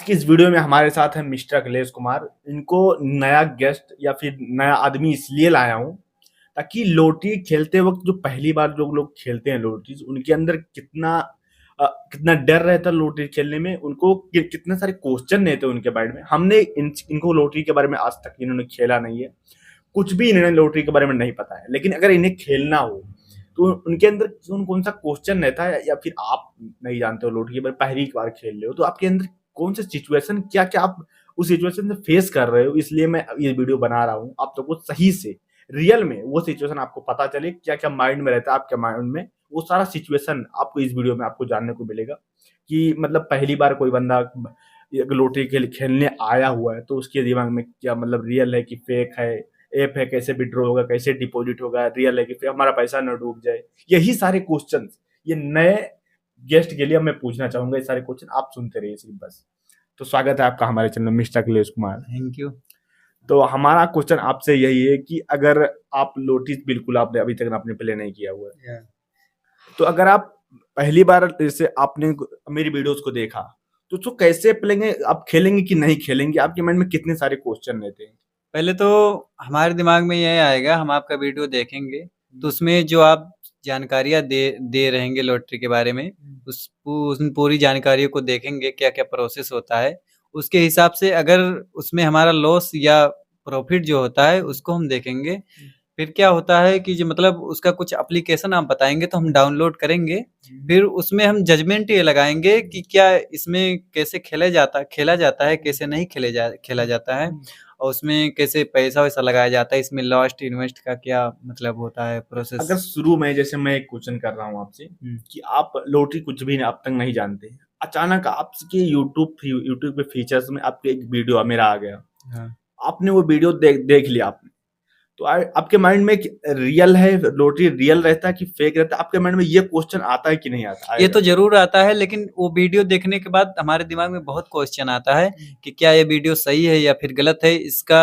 कि इस वीडियो में हमारे साथ है मिस्टर अखिलेश कुमार। इनको नया गेस्ट या फिर नया आदमी इसलिए लाया हूँ ताकि लॉटरी खेलते वक्त जो पहली बार जो लोग खेलते हैं लॉटरी, उनके अंदर कितना डर रहता है लॉटरी खेलने में, उनको कितने सारे क्वेश्चन रहते हैं उनके माइंड में। हमने इनको लॉटरी के बारे में आज तक इन्होंने खेला नहीं है, कुछ भी इन्हें लॉटरी के बारे में नहीं पता है, लेकिन अगर इन्हें खेलना हो तो उनके अंदर कौन कौन सा क्वेश्चन रहता है, या फिर आप नहीं जानते हो लॉटरी के बारे में, पहली बार खेल रहे हो तो आपके अंदर कौन सा सिचुएशन, क्या क्या आप उस सिचुएशन से फेस कर रहे हो। इसलिए मैं ये वीडियो बना रहा हूँ, आप सबको सही से रियल में वो सिचुएशन आपको पता चले, क्या क्या माइंड में रहता है आपके माइंड में, वो सारा सिचुएशन आपको इस वीडियो में आपको जानने को मिलेगा। कि मतलब पहली बार कोई बंदा लॉटरी खेलने आया हुआ है तो उसके दिमाग में क्या मतलब रियल है कि फेक है, ऐप है, कैसे विड्रॉ होगा, कैसे डिपॉजिट होगा, रियल है कि फिर हमारा पैसा न डूब जाए। यही सारे क्वेश्चन ये नए गेस्ट के लिए मैं पूछना चाहूंगा। ये सारे क्वेश्चन आप सुनते रहिए सिर्फ बस। तो स्वागत है आपका हमारे channel mister Akhilesh Kumar. Thank you. तो हमारा क्वेश्चन आपसे यही है कि अगर आप नोटिस बिल्कुल आपने अभी तक आपने प्ले नहीं किया हुआ है, तो अगर आप पहली बार जैसे आपने मेरी वीडियोस को देखा तो उसको कैसे प्लेंगे, आप खेलेंगे कि नहीं खेलेंगे, आपके माइंड में कितने सारे क्वेश्चन रहते हैं। पहले तो हमारे दिमाग में ये आएगा, हम आपका वीडियो देखेंगे तो उसमें जो आप जानकारियाँ दे दे रहेंगे लॉटरी के बारे में, उन पूरी जानकारियों को देखेंगे, क्या-क्या प्रोसेस होता है। उसके हिसाब से अगर उसमें हमारा लॉस या प्रॉफिट जो होता है उसको हम देखेंगे। फिर क्या होता है कि जो मतलब उसका कुछ एप्लीकेशन आप बताएँगे तो हम डाउनलोड करेंगे। फिर उसमें हम जजमेंट ये लगाएँगे कि क्या इसमें कैसे खेला जाता है, कैसे नहीं खेला जाता है, और उसमें कैसे पैसा-वैसा लगाया जाता है, इसमें लॉस्ट इन्वेस्ट का क्या मतलब होता है अगर प्रोसेस। शुरू में जैसे मैं एक क्वेश्चन कर रहा हूँ आपसे कि आप लॉटरी कुछ भी आप तक नहीं जानते, अचानक आपके यूट्यूब पे फीचर्स में आपके एक वीडियो मेरा आ गया, हाँ। आपने वो वीडियो देख लिया आपने, तो आपके माइंड में रियल है, लॉटरी रियल रहता है कि फेक रहता है, आपके माइंड में ये क्वेश्चन आता है कि नहीं आता ये आएगा। तो ज़रूर आता है, लेकिन वो वीडियो देखने के बाद हमारे दिमाग में बहुत क्वेश्चन आता है कि क्या ये वीडियो सही है या फिर गलत है। इसका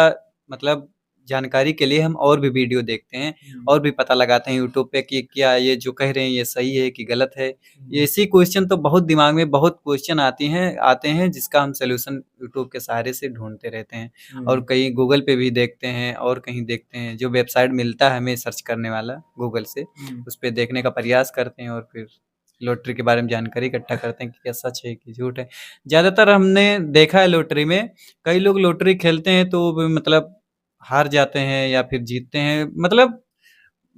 मतलब जानकारी के लिए हम और भी वीडियो देखते हैं और भी पता लगाते हैं यूट्यूब पे कि क्या ये जो कह रहे हैं ये सही है कि गलत है। ये ऐसी क्वेश्चन तो बहुत दिमाग में बहुत क्वेश्चन आते हैं जिसका हम सॉल्यूशन यूट्यूब के सहारे से ढूँढते रहते हैं, और कहीं गूगल पे भी देखते हैं और कहीं देखते हैं। जो वेबसाइट मिलता है हमें सर्च करने वाला गूगल से, उस पे देखने का प्रयास करते हैं और फिर लॉटरी के बारे में जानकारी इकट्ठा करते हैं कि क्या सच है कि झूठ है। ज़्यादातर हमने देखा है लॉटरी में, कई लोग लॉटरी खेलते हैं तो वो मतलब हार जाते हैं या फिर जीतते हैं। मतलब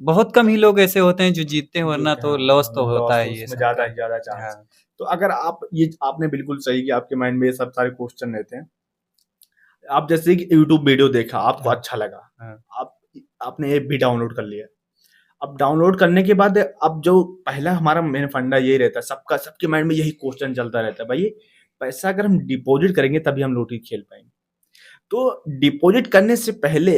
बहुत कम ही लोग ऐसे होते हैं जो जीतते हैं, जो वरना तो लॉस तो होता लॉस तो है ये उसमें सबका। ज्यादा ही ज्यादा चांस। हाँ। तो अगर आप ये आपने बिल्कुल सही कि आपके माइंड में ये सब सारे क्वेश्चन रहते हैं। आप जैसे कि यूट्यूब वीडियो देखा, आपको हाँ। अच्छा लगा, हाँ। आप आपने ऐप भी डाउनलोड कर लिया। अब डाउनलोड करने के बाद अब जो पहला हमारा मेन फंडा यही रहता है, सबका सबके माइंड में यही क्वेश्चन चलता रहता है, भाई पैसा अगर हम डिपॉजिट करेंगे तभी हम लॉटरी खेल पाएंगे। तो डिपॉजिट करने से पहले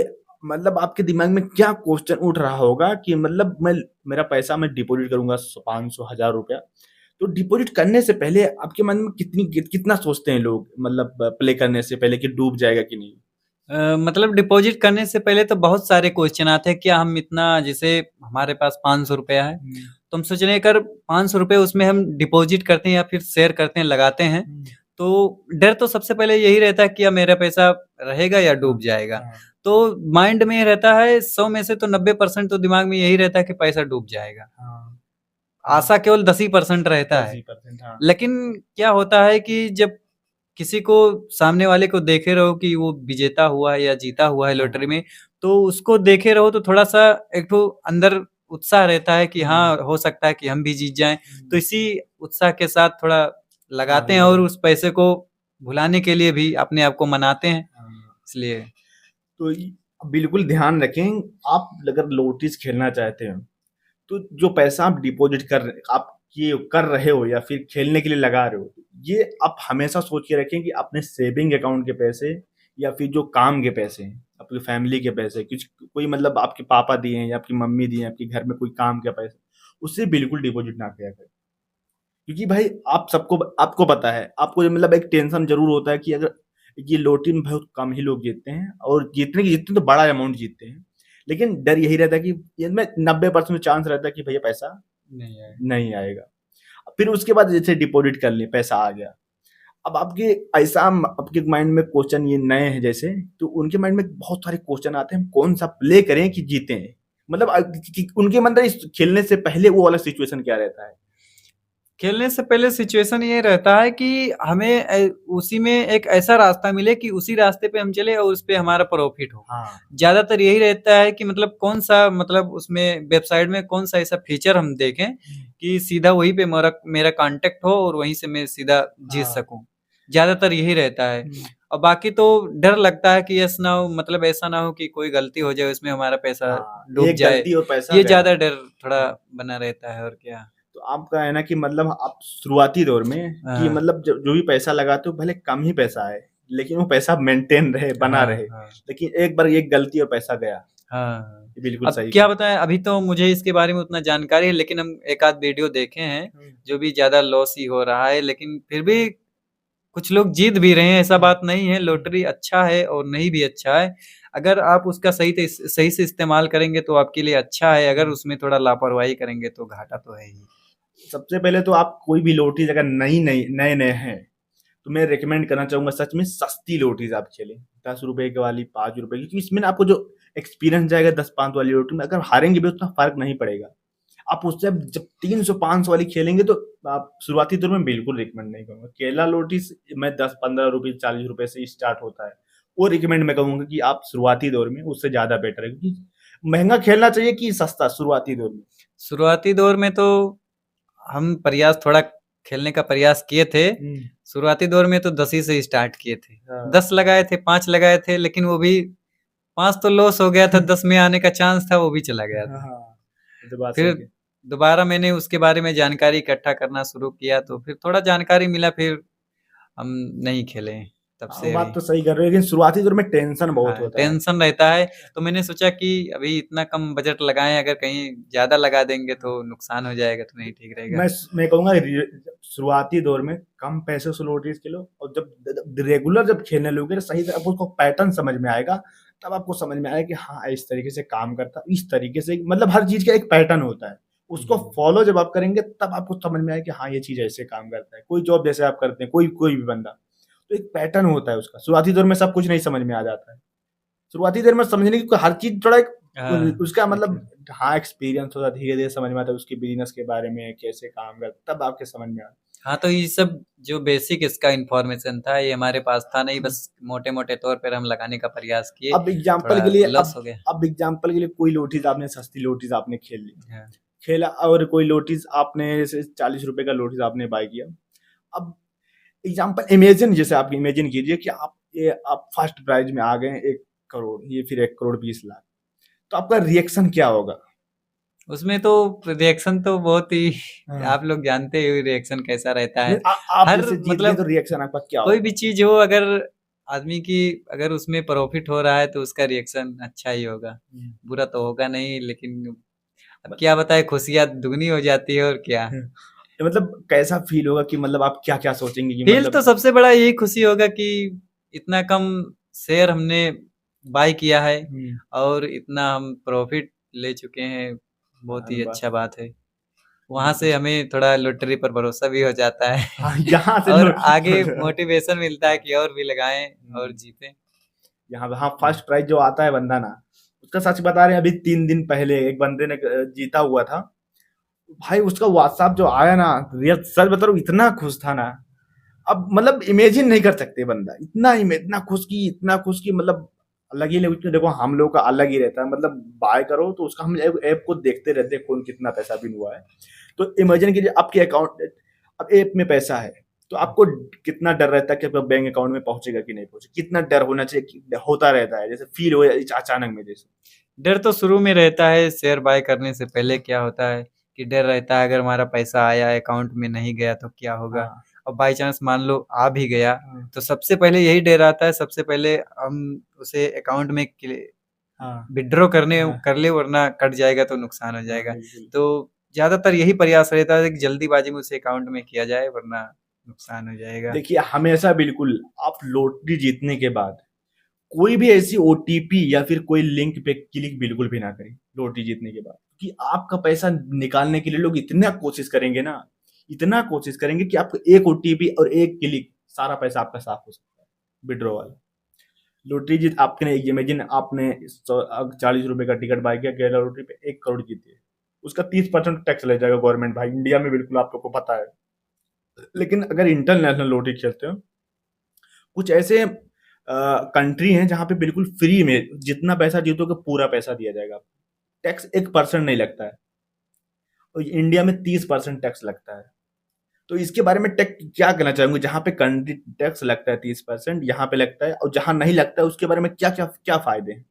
मतलब आपके दिमाग में क्या क्वेश्चन उठ रहा होगा कि मतलब मैं मेरा पैसा मैं डिपॉजिट करूंगा 500 1000 रुपया, तो डिपॉजिट करने से पहले आपके मन में कितना सोचते हैं लोग, मतलब प्ले करने से पहले कि डूब जाएगा कि नहीं। मतलब डिपॉजिट करने से पहले तो बहुत सारे क्वेश्चन आते हैं, क्या हम इतना, जैसे हमारे पास 500 रुपया है तो हम सोच रहे हैं अगर 500 रुपये उसमें हम डिपॉजिट करते हैं या फिर शेयर करते हैं, लगाते हैं, तो डर तो सबसे पहले यही रहता है कि अब मेरा पैसा रहेगा या डूब जाएगा। तो माइंड में ये रहता है, 100 में से तो 90% तो दिमाग में यही रहता है कि पैसा डूब जाएगा। आशा केवल 10 ही % रहता है। 10%। हाँ। लेकिन क्या होता है कि जब किसी को, सामने वाले को देखे रहो कि वो विजेता हुआ है या जीता हुआ है लॉटरी में, तो उसको देखे रहो तो थोड़ा-सा एक ठो अंदर उत्साह रहता है कि हाँ, हो सकता है कि हम भी जीत जाएँ। तो इसी उत्साह के साथ थोड़ा लगाते हैं और उस पैसे को भुलाने के लिए भी अपने आप को मनाते हैं, इसलिए। तो बिल्कुल ध्यान रखें, आप अगर लॉटरीज खेलना चाहते हैं तो जो पैसा आप डिपॉजिट आप ये कर रहे हो या फिर खेलने के लिए लगा रहे हो, ये आप हमेशा सोच के रखें कि अपने सेविंग अकाउंट के पैसे या फिर जो काम के पैसे हैं, आपकी फैमिली के पैसे, कुछ कोई मतलब आपके पापा दिए हैं या आपकी मम्मी दिए हैं, आपके घर में कोई काम के पैसे, उससे बिल्कुल डिपॉजिट ना किया करें। क्योंकि भाई आप सबको आपको पता है, आपको मतलब एक टेंशन जरूर होता है कि अगर ये लॉटरी में बहुत कम ही लोग जीतते हैं, और जीतते तो बड़ा अमाउंट जीतते हैं, लेकिन डर यही रहता है कि इसमें 90% चांस रहता है कि भैया पैसा नहीं है। नहीं आएगा। फिर उसके बाद जैसे डिपॉजिट कर लिए, पैसा आ गया, अब आपके ऐसा आपके माइंड में क्वेश्चन ये नए हैं जैसे, तो उनके माइंड में बहुत सारे क्वेश्चन आते हैं, हम कौन सा प्ले करें कि जीते हैं। मतलब उनके अंदर इस खेलने से पहले वो वाला सिचुएशन क्या रहता है? खेलने से पहले सिचुएशन ये रहता है कि हमें उसी में एक ऐसा रास्ता मिले कि उसी रास्ते पे हम चले और उस पे हमारा प्रॉफिट हो। हाँ। ज्यादातर यही रहता है कि मतलब कौन सा, मतलब उसमें वेबसाइट में कौन सा ऐसा फीचर हम देखें कि सीधा वहीं पे मेरा मेरा कांटेक्ट हो और वहीं से मैं सीधा जीत हाँ। सकूं। ज्यादातर यही रहता है। और बाकी तो डर लगता है कि यस ना हो, मतलब ऐसा ना हो कि कोई गलती हो जाए उसमें हमारा पैसा हाँ, डूब एक जाए। गलती और पैसा ये गया। ज्यादा डर थोड़ा बना रहता है और क्या। तो आपका है ना कि मतलब आप शुरुआती दौर में कि हाँ मतलब जो भी पैसा लगाते हो भले कम ही पैसा आए, लेकिन वो पैसा मेंटेन रहे, बना हाँ रहे। हाँ लेकिन एक बार एक गलती और पैसा गया। हाँ। ये बिल्कुल अब सही क्या कहा। बताएं, अभी तो मुझे इसके बारे में उतना जानकारी है, लेकिन हम एक आध वीडियो देखे हैं हम्म। जो भी ज्यादा लॉस ही हो रहा है, लेकिन फिर भी कुछ लोग जीत भी रहे हैं। ऐसा बात नहीं है, लॉटरी अच्छा है और नहीं भी अच्छा है। अगर आप उसका सही से इस्तेमाल करेंगे तो आपके लिए अच्छा है, अगर उसमें थोड़ा लापरवाही करेंगे तो घाटा तो है ही। सबसे पहले तो आप कोई भी लोटीज अगर नई नई नए नए हैं, तो मैं रिकमेंड करना चाहूंगा सच में सस्ती लोटीज आप खेलें। 10 रुपए की वाली, 5 रुपए की, क्योंकि इसमें ना आपको जो एक्सपीरियंस जाएगा 10-5 वाली लोटी में, अगर हारेंगे भी उतना फर्क नहीं पड़ेगा। आप उससे जब 300-500 वाली खेलेंगे तो आप शुरुआती दौर में बिल्कुल रिकमेंड नहीं करूंगा। केला लोटीज मैं 10-15 रुपए 40 रुपए से स्टार्ट होता है, वो रिकमेंड मैं कहूंगा कि आप शुरुआती दौर में, उससे ज्यादा बेटर है। क्योंकि महंगा खेलना चाहिए कि सस्ता शुरुआती दौर में? शुरुआती दौर में तो हम प्रयास थोड़ा खेलने का प्रयास किए थे। शुरुआती दौर में तो 10 ही से स्टार्ट किए थे। हाँ। 10 लगाए थे, 5 लगाए थे, लेकिन वो भी 5 तो लॉस हो गया था, 10 में आने का चांस था वो भी चला गया था। हाँ, ये तो बात फिर सही है। दोबारा मैंने उसके बारे में जानकारी इकट्ठा करना शुरू किया, तो फिर थोड़ा जानकारी मिला, फिर हम नहीं खेले तब हाँ, से बात अभी। तो सही कर रहे हो, लेकिन शुरुआती दौर में टेंशन बहुत हाँ, होता है। टेंशन रहता है। तो मैंने सोचा कि अभी इतना कम बजट लगाएं, अगर कहीं ज्यादा लगा देंगे तो नुकसान हो जाएगा, तो नहीं ठीक रहेगा। मैं मैं कहूंगा शुरुआती दौर में कम पैसे से लोटीज खेलो, और जब रेगुलर जब खेलने लोगे तो सही से आपको पैटर्न समझ में आएगा। तब आपको समझ में आएगा कि हाँ इस तरीके से काम करता है, इस तरीके से, मतलब हर चीज का एक पैटर्न होता है। उसको फॉलो जब आप करेंगे तब आपको समझ में आएगा कि हाँ ये चीज ऐसे काम करता है। कोई जॉब जैसे आप करते हैं, कोई कोई भी बंदा, तो एक पैटर्न होता है उसका। शुरुआती दौर में सब कुछ नहीं समझ में आ जाता है। शुरुआती देर में समझने की हर चीज थोड़ा एक हाँ उसका मतलब, हाँ एक्सपीरियंस होता है, धीरे धीरे समझ में आता है उसके बिजनेस के बारे में कैसे काम करता, तब आपके समझ में आता हाँ, तो ये सब जो बेसिक इसका इंफॉर्मेशन था ये हमारे पास था नहीं, है। बस मोटे मोटे तौर पर हम लगाने का प्रयास किए, अब एग्जाम्पल थोड़ा के लिए, लॉस हो गया। अब एग्जाम्पल के लिए कोई लोटीज आपने, सस्ती लोटीज आपने खेल ली, हाँ। खेला, और कोई लोटीज आपने जैसे 40 रुपए का लोटीज आपने बाय किया। अब एग्जाम्पल इमेजिन, जैसे आप इमेजिन कीजिए कि आप फर्स्ट प्राइज में आ गए 1 करोड़, ये फिर 1 करोड़ 20 लाख, तो आपका रिएक्शन क्या होगा? उसमें तो रिएक्शन तो बहुत ही हाँ। आप लोग जानते ही रिएक्शन कैसा रहता नहीं, है। आप हर जैसे जीत गए तो मतलब रिएक्शन आपका क्या कोई होगा? भी चीज हो, अगर आदमी की अगर उसमें प्रॉफिट हो रहा है तो उसका रिएक्शन अच्छा ही होगा, बुरा तो होगा नहीं। लेकिन अब क्या बताए, खुशियाँ दुगनी हो जाती है और क्या। तो मतलब कैसा फील होगा कि मतलब आप क्या क्या सोचेंगे कि फील तो मतलब? सबसे बड़ा यही खुशी होगा कि इतना कम शेयर हमने बाय किया है हम्म। और इतना हम प्रॉफिट ले चुके हैं, बहुत हाँ, ही बात अच्छा बात है। वहां बिल्कुल से सही। हमें थोड़ा लॉटरी पर भरोसा भी हो जाता है हाँ, यहाँ से और लौट आगे मोटिवेशन मिलता है कि और भी लगाएं और हम्म, जीतें। यहाँ हाँ, फर्स्ट प्राइज जो आता है बंदा ना, उसका सच बता रहे हैं, अभी 3 दिन पहले एक बंदे ने जीता हुआ था। भाई उसका व्हाट्सएप जो आया ना, रियल सच बता रहा हूँ, इतना खुश था ना। अब मतलब इमेजिन नहीं कर सकते, बंदा इतना खुश की मतलब अलग ही लेवल। देखो हम लोग का अलग ही रहता है, मतलब बाय करो तो उसका हम ऐप को देखते रहते हैं कौन कितना पैसा बिन हुआ है। तो इमेजिन कीजिए आपके अकाउंट, अब ऐप में पैसा है, तो आपको कितना डर रहता है कि आपका बैंक अकाउंट में पहुंचेगा कि नहीं पहुंचे, कितना डर होना चाहिए होता रहता है, जैसे फील हो अचानक में जैसे। डर तो शुरू में रहता है, शेयर बाय करने से पहले क्या होता है कि डर रहता है अगर हमारा पैसा आया अकाउंट में नहीं गया तो क्या होगा। हाँ। और बाई चांस मान लो आ भी गया, हाँ। तो सबसे पहले यही डर आता है, सबसे पहले हम उसे अकाउंट में हाँ। विड्रॉ करने हाँ। कर ले, वरना कट जाएगा तो नुकसान हो हाँ, जाएगा। बिल्कुल। तो ज्यादातर यही प्रयास रहता है कि जल्दीबाजी में उसे अकाउंट में किया जाए, वरना नुकसान हो जाएगा। देखिए हमेशा बिल्कुल, आप लॉटरी जीतने के बाद कोई भी ऐसी ओटीपी या फिर कोई लिंक पे क्लिक बिल्कुल भी ना करें लॉटरी जीतने के बाद, क्योंकि आपका पैसा निकालने के लिए लोग इतना कोशिश करेंगे ना, इतना कोशिश करेंगे कि आपको एक ओटीपी और एक क्लिक सारा पैसा आपका साफ हो सकता है, विड्रॉवल। लॉटरी जीत आपने इमेजिन आपने 40 रुपए का टिकट बाय किया केरला लॉटरी पे, 1 करोड़ जीते, उसका 30% टैक्स ले जाएगा गवर्नमेंट भाई, इंडिया में बिल्कुल आप लोग को पता है। लेकिन अगर इंटरनेशनल लॉटरी खेलते हो, कुछ ऐसे कंट्री हैं जहां पे बिल्कुल फ्री में जितना पैसा जीतोगे पूरा पैसा दिया जाएगा, टैक्स 1% नहीं लगता है, और इंडिया में 30% टैक्स लगता है। तो इसके बारे में टैक्स क्या कहना चाहूंगे, जहां पे कंट्री टैक्स लगता है 30%, यहाँ पे लगता है, और जहां नहीं लगता है उसके बारे में क्या क्या क्या फायदे हैं?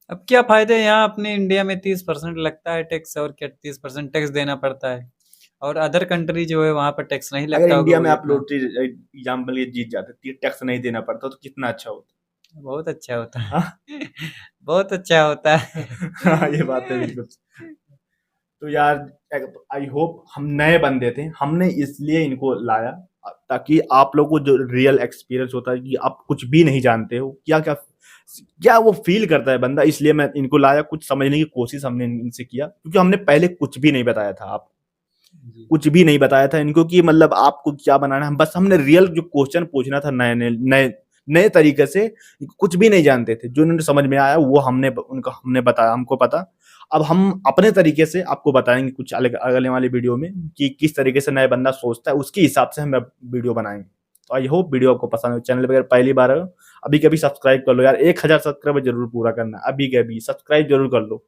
अब क्या फायदे हैं, यहाँ अपने इंडिया में 30% लगता है टैक्स, और क्या 30% टैक्स देना पड़ता है, और अदर कंट्री जो है वहां पर टैक्स नहीं अगर लगता होगा इंडिया में वही आप अपना। लॉटरी एग्जाम्पल ये जीत जाते, टैक्स नहीं देना पड़ता, तो कितना अच्छा होता। बहुत अच्छा होता है। हाँ। बहुत अच्छा होता है। हाँ, ये बात है बिल्कुल। तो यार आई होप, हम नए बंदे थे, हमने इसलिए इनको लाया ताकि आप लोगों को जो रियल एक्सपीरियंस होता है कि आप कुछ भी नहीं जानते हो, क्या क्या क्या वो फील करता है बंदा, इसलिए मैं इनको लाया, कुछ समझने की कोशिश हमने इनसे किया, क्योंकि हमने पहले कुछ भी नहीं बताया था, आप जी। कुछ भी नहीं बताया था इनको कि मतलब आपको क्या बनाना है, बस हमने रियल जो क्वेश्चन पूछना था नए नए नए नए तरीके से, कुछ भी नहीं जानते थे, जो उन्हें समझ में आया वो हमने बताया, हमको पता। अब हम अपने तरीके से आपको बताएंगे कुछ अलग अगले वाली वीडियो में कि किस तरीके से नया बंदा सोचता है, उसके हिसाब से हम वीडियो बनाएंगे। तो आई होप वीडियो आपको पसंद हो, चैनल पर अगर पहली बार हो अभी कभी सब्सक्राइब कर लो यार, 1000 सब्सक्राइबर जरूर पूरा करना, अभी के अभी सब्सक्राइब जरूर कर लो।